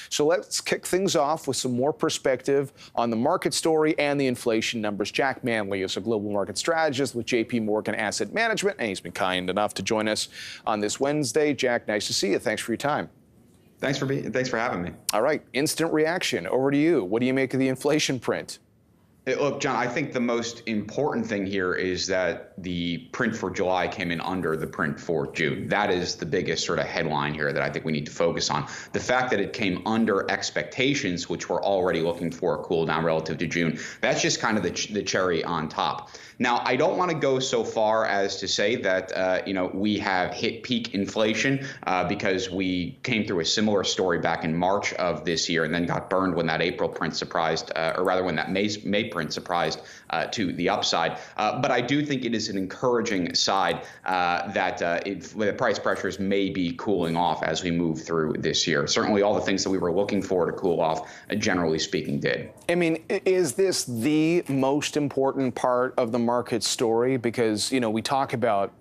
So let's kick things off with some more perspective on the market story and the inflation numbers. Jack Manley is a global market strategist with JP Asset Management, and he's been kind enough to join us on this Wednesday. Jack, nice to see you. Thanks for your time. Thanks for having me. All right, instant reaction. Over to you. What do you make of the inflation print? Look, John, I think the most important thing here is that the print for July came in under the print for June. That is the biggest sort of headline here that I think we need to focus on. The fact that it came under expectations, which we're already looking for a cool down relative to June, that's just kind of the cherry on top. Now, I don't want to go so far as to say that, we have hit peak inflation because we came through a similar story back in March of this year and then got burned when that April print surprised, or rather when that May print surprised to the upside. But I do think it is an encouraging side that the price pressures may be cooling off as we move through this year. Certainly all the things that we were looking for to cool off, generally speaking, did. I mean, is this the most important part of the market story? Because, we talk about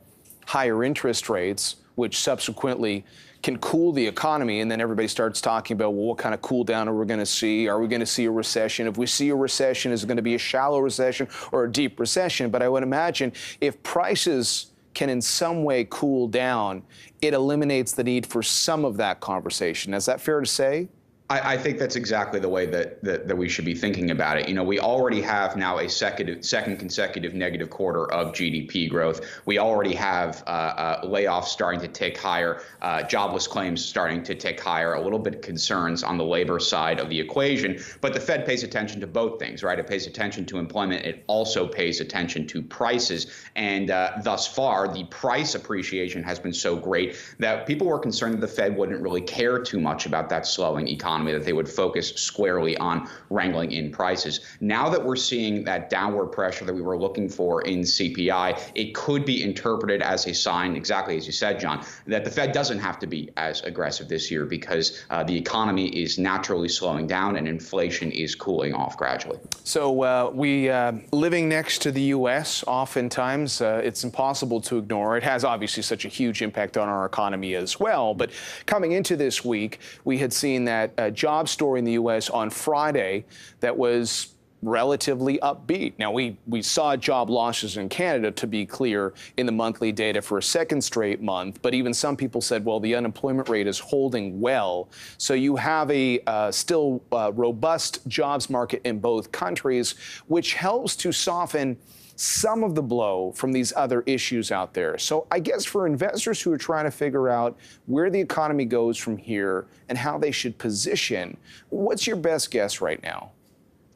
higher interest rates, which subsequently can cool the economy, and then everybody starts talking about, well, what kind of cool down are we going to see? Are we going to see a recession? If we see a recession, is it going to be a shallow recession or a deep recession? But I would imagine if prices can in some way cool down, it eliminates the need for some of that conversation. Is that fair to say? I think that's exactly the way that we should be thinking about it. We already have now a second consecutive negative quarter of GDP growth. We already have layoffs starting to tick higher, jobless claims starting to tick higher, a little bit concerns on the labor side of the equation. But the Fed pays attention to both things, right? It pays attention to employment. It also pays attention to prices. And thus far, the price appreciation has been so great that people were concerned that the Fed wouldn't really care too much about that slowing economy, that they would focus squarely on wrangling in prices. Now that we're seeing that downward pressure that we were looking for in CPI, it could be interpreted as a sign, exactly as you said, John, that the Fed doesn't have to be as aggressive this year because the economy is naturally slowing down and inflation is cooling off gradually. So we living next to the U.S., oftentimes it's impossible to ignore. It has obviously such a huge impact on our economy as well. But coming into this week, we had seen that job story in the U.S. on Friday that was relatively upbeat. Now, we saw job losses in Canada, to be clear, in the monthly data for a second straight month. But even some people said, well, the unemployment rate is holding well. So you have a still robust jobs market in both countries, which helps to soften some of the blow from these other issues out there. So I guess for investors who are trying to figure out where the economy goes from here and how they should position, what's your best guess right now?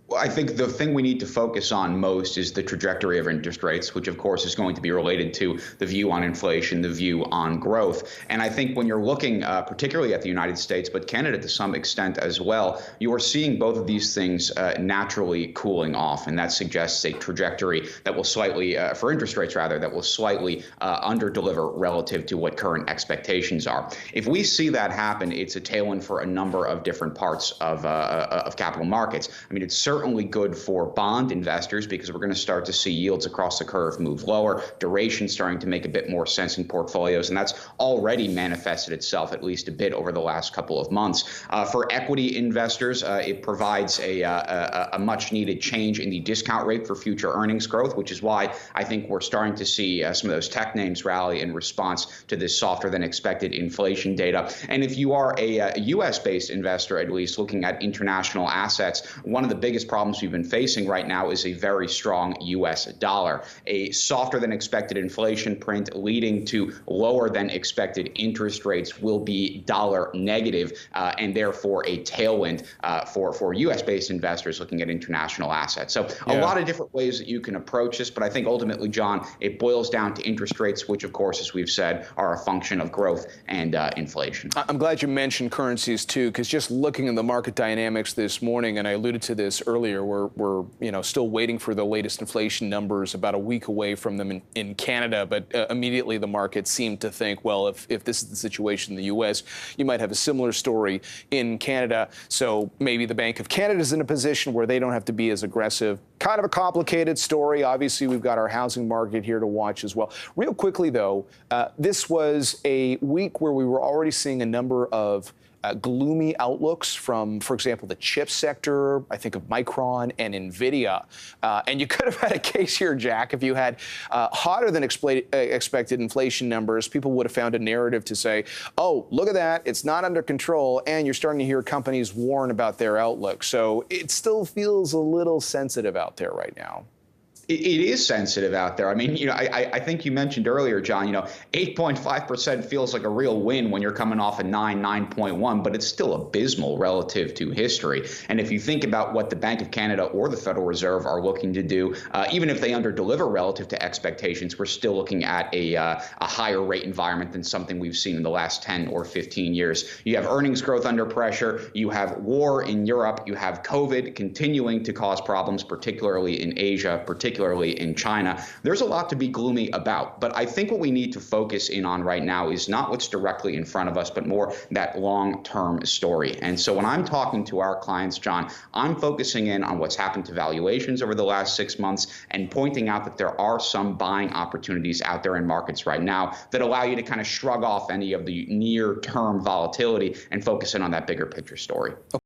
Well, I think the thing we need to focus on most is the trajectory of interest rates, which of course is going to be related to the view on inflation, the view on growth. And I think when you're looking particularly at the United States, but Canada to some extent as well, you are seeing both of these things naturally cooling off. And that suggests a trajectory that will slightly, for interest rates rather, that will slightly underdeliver relative to what current expectations are. If we see that happen, it's a tailwind for a number of different parts of capital markets. I mean, it's certainly good for bond investors because we're going to start to see yields across the curve move lower, duration starting to make a bit more sense in portfolios, and that's already manifested itself at least a bit over the last couple of months. For equity investors, it provides a much needed change in the discount rate for future earnings growth, which is why I think we're starting to see some of those tech names rally in response to this softer than expected inflation data. And if you are a US-based investor, at least looking at international assets, one of the biggest problems we've been facing right now is a very strong U.S. dollar. A softer than expected inflation print leading to lower than expected interest rates will be dollar negative and therefore a tailwind for U.S.-based investors looking at international assets. So a lot of different ways that you can approach this, but I think ultimately, John, it boils down to interest rates, which of course, as we've said, are a function of growth and inflation. I'm glad you mentioned currencies too, because just looking at the market dynamics this morning, and I alluded to this earlier, we're still waiting for the latest inflation numbers, about a week away from them in Canada. But immediately the market seemed to think, well, if this is the situation in the U.S., you might have a similar story in Canada. So maybe the Bank of Canada is in a position where they don't have to be as aggressive. Kind of a complicated story. Obviously, we've got our housing market here to watch as well. Real quickly, though, this was a week where we were already seeing a number of gloomy outlooks from, for example, the chip sector. I think of Micron and NVIDIA. And you could have had a case here, Jack, if you had hotter than expected inflation numbers. People would have found a narrative to say, oh, look at that, it's not under control, and you're starting to hear companies warn about their outlook. So it still feels a little sensitive out there right now. It is sensitive out there. I mean, I think you mentioned earlier, John, 8.5% feels like a real win when you're coming off a 9.1, but it's still abysmal relative to history. And if you think about what the Bank of Canada or the Federal Reserve are looking to do, even if they underdeliver relative to expectations, we're still looking at a higher rate environment than something we've seen in the last 10 or 15 years. You have earnings growth under pressure. You have war in Europe. You have COVID continuing to cause problems, particularly in Asia, particularly in China. There's a lot to be gloomy about. But I think what we need to focus in on right now is not what's directly in front of us, but more that long-term story. And so when I'm talking to our clients, John, I'm focusing in on what's happened to valuations over the last 6 months and pointing out that there are some buying opportunities out there in markets right now that allow you to kind of shrug off any of the near-term volatility and focus in on that bigger picture story.